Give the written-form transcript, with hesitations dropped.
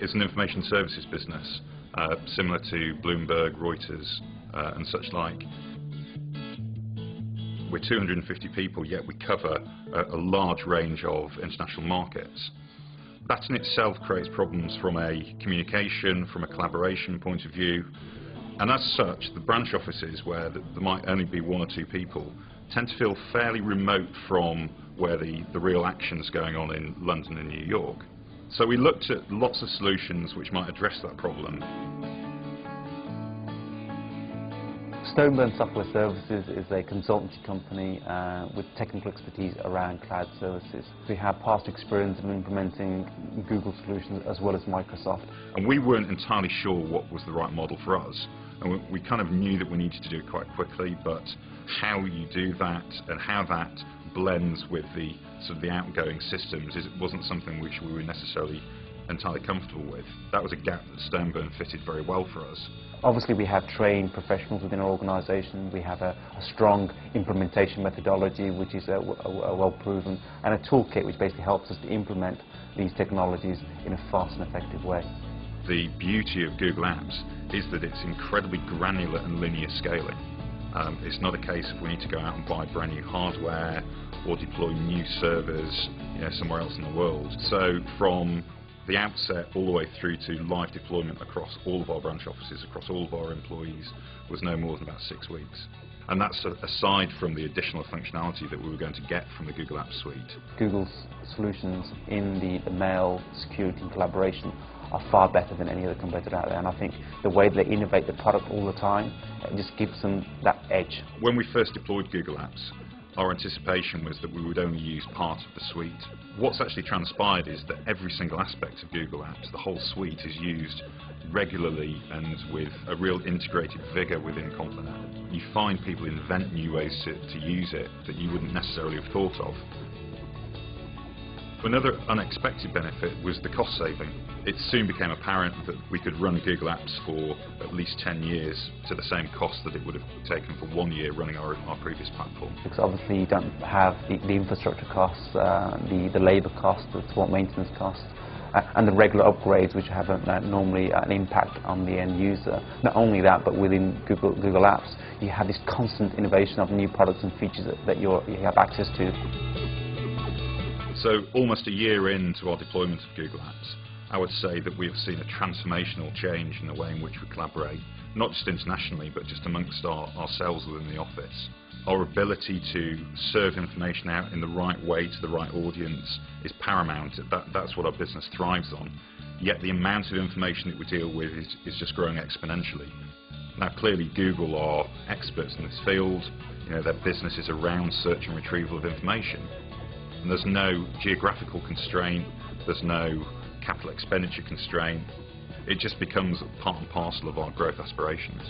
is an information services business, similar to Bloomberg, Reuters and such like. We're 250 people, yet we cover a large range of international markets. That in itself creates problems from a communication, from a collaboration point of view, and as such, the branch offices where there might only be one or two people tend to feel fairly remote from where the real action's going on in London and New York. So we looked at lots of solutions which might address that problem. Stoneburn Software Services is a consultancy company with technical expertise around cloud services. We have past experience in implementing Google solutions as well as Microsoft. And we weren't entirely sure what was the right model for us. And we kind of knew that we needed to do it quite quickly, but how you do that and how that blends with the sort of the outgoing systems wasn't something which we were necessarily entirely comfortable with. That was a gap that Stoneburn fitted very well for us. Obviously we have trained professionals within our organisation, we have a strong implementation methodology which is well proven, and a toolkit which basically helps us to implement these technologies in a fast and effective way. The beauty of Google Apps is that it's incredibly granular and linear scaling. It's not a case of we need to go out and buy brand new hardware or deploy new servers, somewhere else in the world. So from the outset all the way through to live deployment across all of our branch offices, across all of our employees, was no more than about 6 weeks. And that's aside from the additional functionality that we were going to get from the Google Apps Suite. Google's solutions in the mail, security and collaboration are far better than any other competitor out there, and I think the way they innovate the product all the time, it just gives them that edge. When we first deployed Google Apps, our anticipation was that we would only use part of the suite. What's actually transpired is that every single aspect of Google Apps, the whole suite, is used regularly and with a real integrated vigour within Complinet. You find people invent new ways to use it that you wouldn't necessarily have thought of. Another unexpected benefit was the cost saving. It soon became apparent that we could run Google Apps for at least 10 years to the same cost that it would have taken for 1 year running our previous platform. Because obviously you don't have the infrastructure costs, the labour costs, the support maintenance costs, and the regular upgrades which have normally an impact on the end user. Not only that, but within Google Apps you have this constant innovation of new products and features that you have access to. So almost a year into our deployment of Google Apps, I would say that we have seen a transformational change in the way in which we collaborate, not just internationally, but just amongst ourselves within the office. Our ability to serve information out in the right way to the right audience is paramount. That's what our business thrives on. Yet the amount of information that we deal with is just growing exponentially. Now clearly Google are experts in this field. Their business is around search and retrieval of information. And there's no geographical constraint, there's no capital expenditure constraint. It just becomes part and parcel of our growth aspirations.